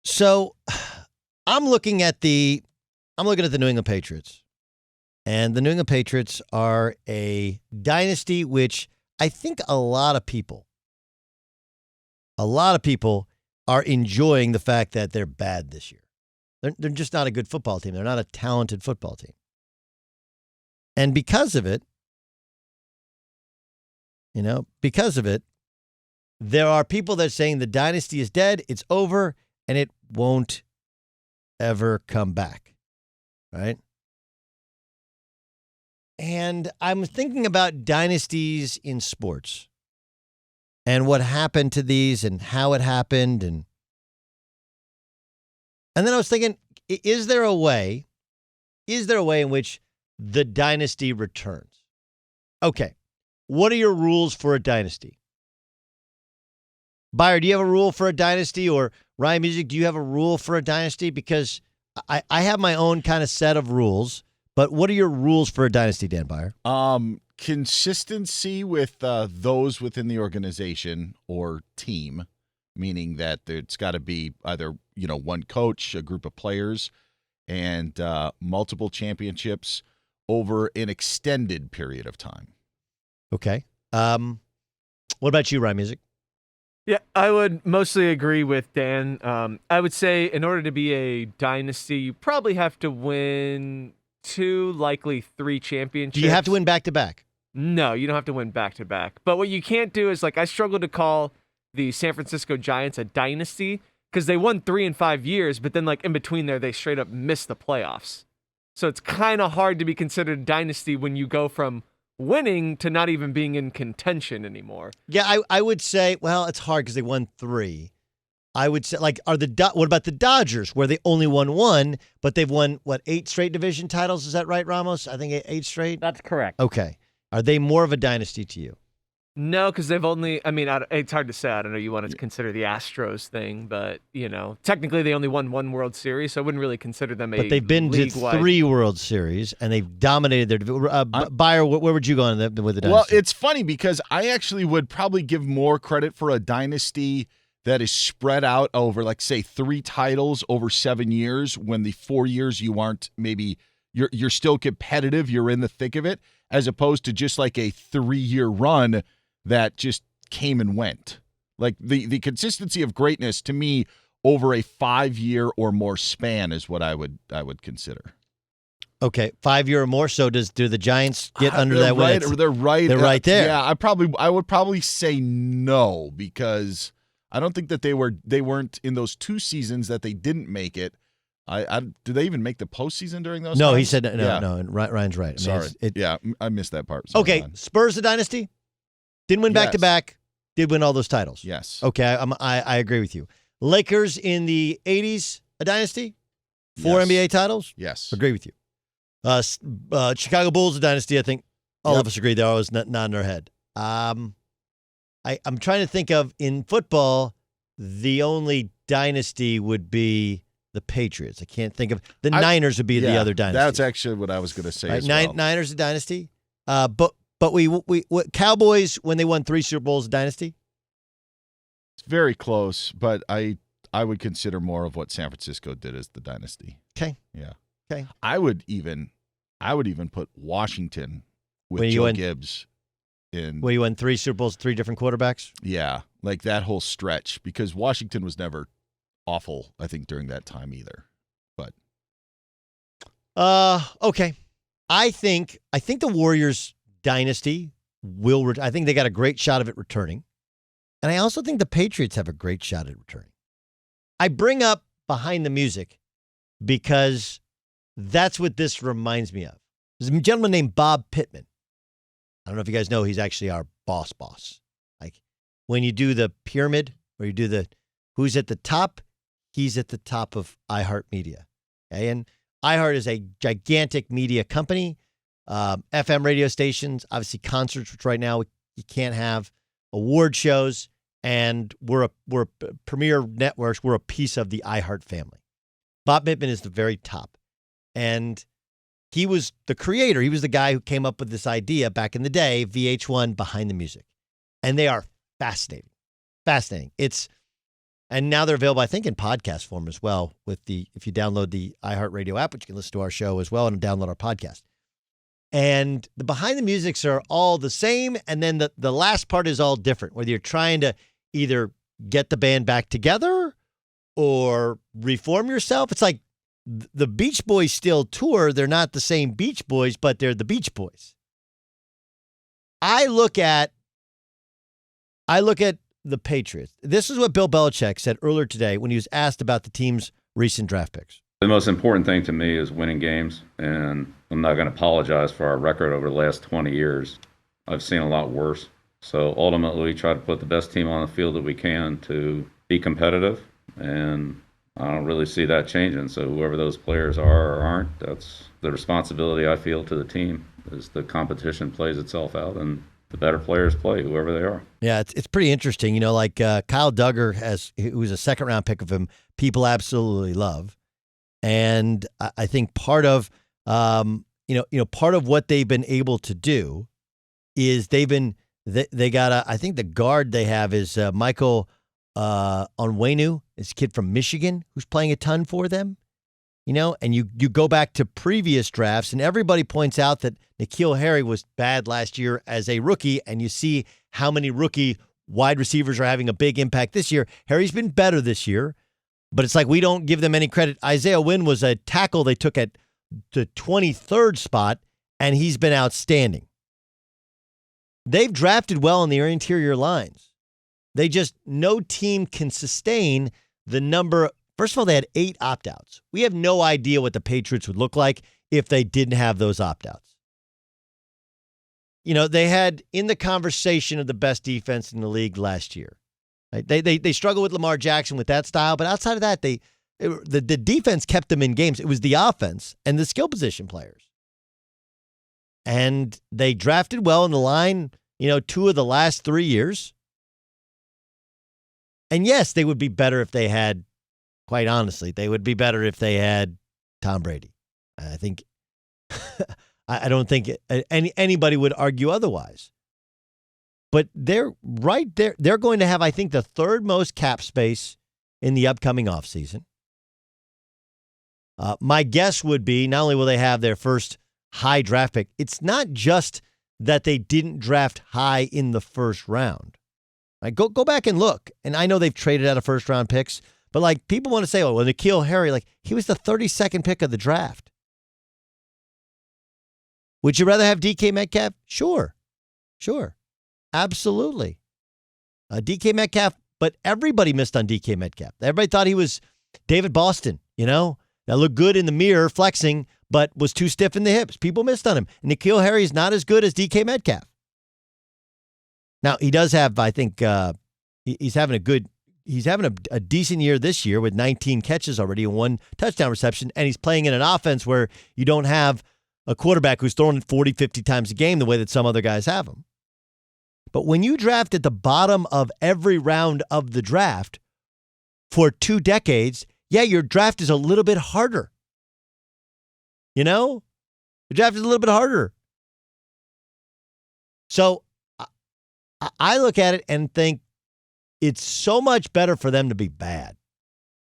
So I'm looking at the New England Patriots. And the New England Patriots are a dynasty which I think a lot of people are enjoying the fact that they're bad this year. They're just not a good football team. They're not a talented football team. And because of it, there are people that are saying the dynasty is dead, it's over, and it won't ever come back. Right? And I'm thinking about dynasties in sports and what happened to these and how it happened. And then I was thinking, is there a way in which the dynasty returns? Okay. What are your rules for a dynasty? Byron, do you have a rule for a dynasty? Or Ryan Music, do you have a rule for a dynasty? Because I have my own kind of set of rules. But what are your rules for a dynasty, Dan Byer? Consistency with those within the organization or team, meaning that it's got to be either one coach, a group of players, and multiple championships over an extended period of time. Okay. What about you, Ryan Music? Yeah, I would mostly agree with Dan. I would say in order to be a dynasty, you probably have to win 2, likely 3 championships. Do you have to win back-to-back? No, you don't have to win back-to-back. But what you can't do is, I struggle to call the San Francisco Giants a dynasty because they won 3 in 5 years, but then, in between there, they straight up missed the playoffs. So it's kind of hard to be considered a dynasty when you go from winning to not even being in contention anymore. Yeah, I would say, well, it's hard because they won 3. I would say, what about the Dodgers, where they only won 1, but they've won, 8 straight division titles? Is that right, Ramos? I think 8 straight? That's correct. Okay. Are they more of a dynasty to you? No, because they've only, it's hard to say. I don't know, you want to consider the Astros thing, but, technically they only won 1 World Series, so I wouldn't really consider them a But they've been to 3 World Series, and they've dominated their division. Byer, where would you go on with the dynasty? Well, it's funny because I actually would probably give more credit for a dynasty that is spread out over, say, 3 titles over 7 years, when the 4 years you aren't, maybe you're still competitive, you're in the thick of it, as opposed to just a 3-year run that just came and went. The consistency of greatness to me over a 5-year or more span is what I would consider. Okay, 5-year or more. So do the Giants get under that? Right, they're right. They're right there. Yeah, I would probably say no, because I don't think that they weren't in those 2 seasons that they didn't make it. Do they even make the postseason during those? No, times? He said no. Yeah. No, and Ryan's right. Sorry, I missed that part. Sorry, okay, Spurs the dynasty, didn't win back to back, did win all those titles. Yes. Okay, I agree with you. Lakers in the 80s, a dynasty, 4 NBA titles. Yes, agree with you. Chicago Bulls, a dynasty. I think all of us agree. They're always nodding their head. I'm trying to think of, in football, the only dynasty would be the Patriots. I can't think of the Niners would be the other dynasty. That's actually what I was going to say. As well. Niners a dynasty. But we Cowboys, when they won 3 Super Bowls, a dynasty. It's very close, but I would consider more of what San Francisco did as the dynasty. Okay. Yeah. Okay. I would even put Washington with Joe Gibbs in. Well, you won 3 Super Bowls, 3 different quarterbacks. Yeah, that whole stretch, because Washington was never awful, I think, during that time either. But okay. I think the Warriors dynasty will I think they got a great shot of it returning. And I also think the Patriots have a great shot at returning. I bring up Behind the Music because that's what this reminds me of. There's a gentleman named Bob Pittman. I don't know if you guys know, he's actually our boss. When you do the pyramid, or you do the who's at the top, he's at the top of iHeartMedia. Okay? And iHeart is a gigantic media company, FM radio stations, obviously concerts, which right now you can't have, award shows, and we're a premier networks. We're a piece of the iHeart family. Bob Pittman is the very top. And he was the creator. He was the guy who came up with this idea back in the day, VH1 Behind the Music. And they are fascinating. Fascinating. It's And now they're available, I think, in podcast form as well. If you download the iHeartRadio app, which you can listen to our show as well and download our podcast. And the behind the musics are all the same, and then the last part is all different. Whether you're trying to either get the band back together or reform yourself, it's like the Beach Boys still tour. They're not the same Beach Boys, but they're the Beach Boys. I look at the Patriots. This is what Bill Belichick said earlier today when he was asked about the team's recent draft picks. The most important thing to me is winning games, and I'm not going to apologize for our record over the last 20 years. I've seen a lot worse. So ultimately, we try to put the best team on the field that we can to be competitive, and I don't really see that changing. So whoever those players are or aren't, that's the responsibility I feel to the team as the competition plays itself out, and the better players play, whoever they are. Yeah, it's pretty interesting. Like Kyle Duggar, who was a second-round pick of him, people absolutely love. And I think part of, part of what they've been able to do is they got I think the guard they have is Michael Onwenu, this kid from Michigan who's playing a ton for them. And you go back to previous drafts, and everybody points out that N'Keal Harry was bad last year as a rookie, and you see how many rookie wide receivers are having a big impact this year. Harry's been better this year, but it's like we don't give them any credit. Isaiah Wynn was a tackle they took at the 23rd spot, and he's been outstanding. They've drafted well in their interior lines. No team can sustain the number. First of all, they had 8 opt-outs. We have no idea what the Patriots would look like if they didn't have those opt-outs. They had in the conversation of the best defense in the league last year. Right? They struggled with Lamar Jackson with that style, but outside of that, the defense kept them in games. It was the offense and the skill position players. And they drafted well in the line, 2 of the last 3 years. And yes, they would be better if they had, quite honestly, they would be better if they had Tom Brady. I think, I don't think anybody would argue otherwise. But they're right there. They're going to have, I think, the 3rd most cap space in the upcoming offseason. My guess would be not only will they have their first high draft pick, it's not just that they didn't draft high in the first round. Right? Go back and look. And I know they've traded out of first-round picks, but people want to say, N'Keal Harry, he was the 32nd pick of the draft. Would you rather have DK Metcalf? Sure. Absolutely. DK Metcalf, but everybody missed on DK Metcalf. Everybody thought he was David Boston, that looked good in the mirror flexing, but was too stiff in the hips. People missed on him. And N'Keal Harry is not as good as DK Metcalf. Now, he does have, I think, he's having a decent year this year with 19 catches already and 1 touchdown reception, and he's playing in an offense where you don't have a quarterback who's throwing it 40, 50 times a game the way that some other guys have them. But when you draft at the bottom of every round of the draft for 2 decades, your draft is a little bit harder. The draft is a little bit harder. So I look at it and think it's so much better for them to be bad.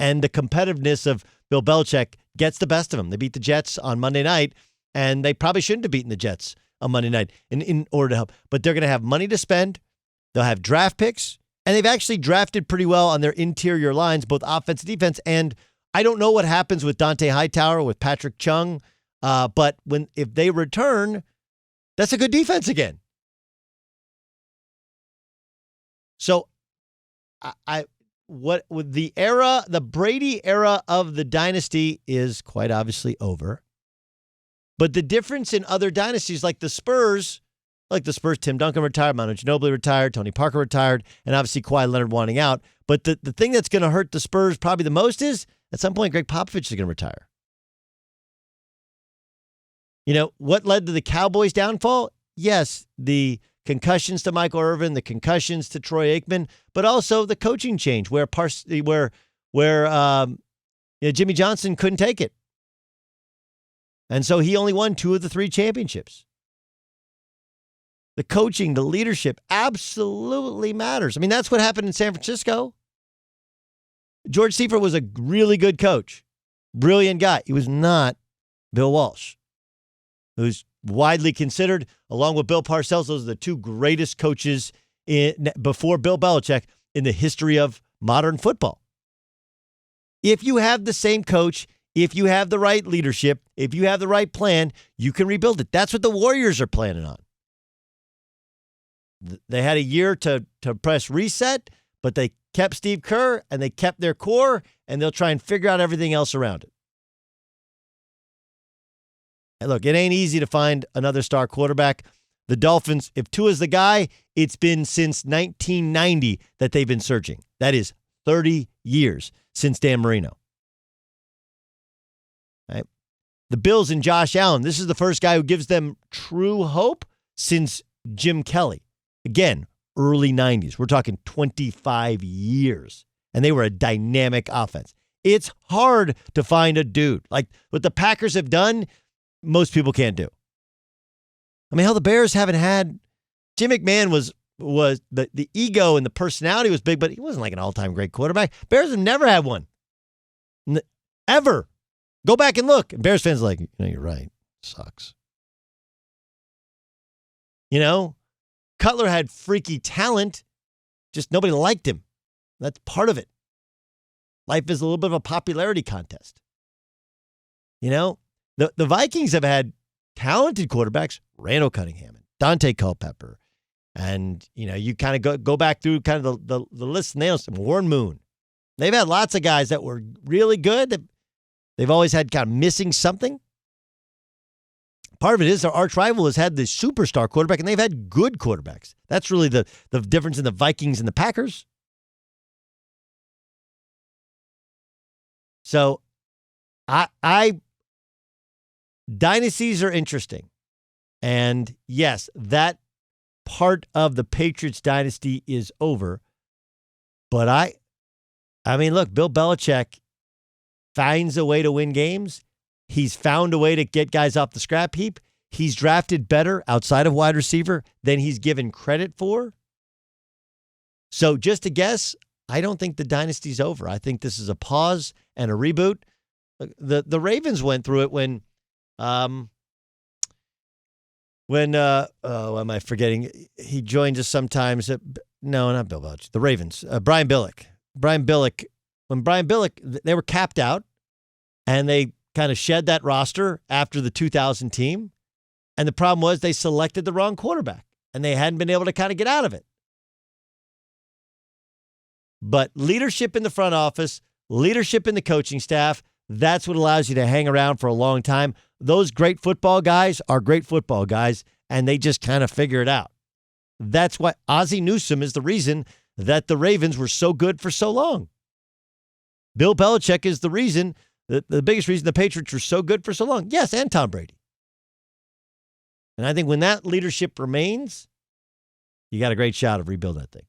And the competitiveness of Bill Belichick gets the best of them. They beat the Jets on Monday night, and they probably shouldn't have beaten the Jets on Monday night in order to help. But they're going to have money to spend. They'll have draft picks. And they've actually drafted pretty well on their interior lines, both offense and defense. And I don't know what happens with Dante Hightower, with Patrick Chung. But if they return, that's a good defense again. So the Brady era of the dynasty is quite obviously over. But the difference in other dynasties like the Spurs, Tim Duncan retired, Manu Ginobili retired, Tony Parker retired, and obviously Kawhi Leonard wanting out. But the thing that's going to hurt the Spurs probably the most is at some point Greg Popovich is going to retire. What led to the Cowboys' downfall? Yes, the concussions to Michael Irvin, the concussions to Troy Aikman, but also the coaching change where Jimmy Johnson couldn't take it. And so he only won 2 of the 3 championships. The coaching, the leadership absolutely matters. I mean, that's what happened in San Francisco. George Seifert was a really good coach, brilliant guy. He was not Bill Walsh, who's widely considered, along with Bill Parcells, those are the two greatest coaches before Bill Belichick in the history of modern football. If you have the same coach, if you have the right leadership, if you have the right plan, you can rebuild it. That's what the Warriors are planning on. They had a year to press reset, but they kept Steve Kerr and they kept their core, and they'll try and figure out everything else around it. And look, it ain't easy to find another star quarterback. The Dolphins, if Tua's the guy, it's been since 1990 that they've been searching. That is 30 years since Dan Marino. Right? The Bills and Josh Allen, this is the first guy who gives them true hope since Jim Kelly. Again, early 90s. We're talking 25 years. And they were a dynamic offense. It's hard to find a dude. Like what the Packers have done, most people can't do. I mean, hell, the Bears haven't had... Jim McMahon was the ego and the personality was big, but he wasn't like an all-time great quarterback. Bears have never had one. Ever. Go back and look. And Bears fans are like, you're right. Sucks. Cutler had freaky talent, just nobody liked him. That's part of it. Life is a little bit of a popularity contest. The Vikings have had talented quarterbacks, Randall Cunningham, Dante Culpepper, and you kind of go back through kind of the list of nails. Warren Moon. They've had lots of guys that were really good. They've always had kind of missing something. Part of it is their arch rival has had the superstar quarterback, and they've had good quarterbacks. That's really the difference in the Vikings and the Packers. So, dynasties are interesting. And yes, that part of the Patriots dynasty is over. But I mean, look, Bill Belichick finds a way to win games. He's found a way to get guys off the scrap heap. He's drafted better outside of wide receiver than he's given credit for. So just to guess, I don't think the dynasty's over. I think this is a pause and a reboot. The Ravens went through it when am I forgetting? He joins us sometimes. No, not Bill Belichick. The Ravens. Brian Billick. When Brian Billick, they were capped out, and they kind of shed that roster after the 2000 team. And the problem was they selected the wrong quarterback, and they hadn't been able to kind of get out of it. But leadership in the front office, leadership in the coaching staff, that's what allows you to hang around for a long time. Those great football guys are great football guys, and they just kind of figure it out. That's why Ozzie Newsome is the reason that the Ravens were so good for so long. Bill Belichick is the reason, the biggest reason the Patriots were so good for so long. Yes, and Tom Brady. And I think when that leadership remains, you got a great shot of rebuilding that thing.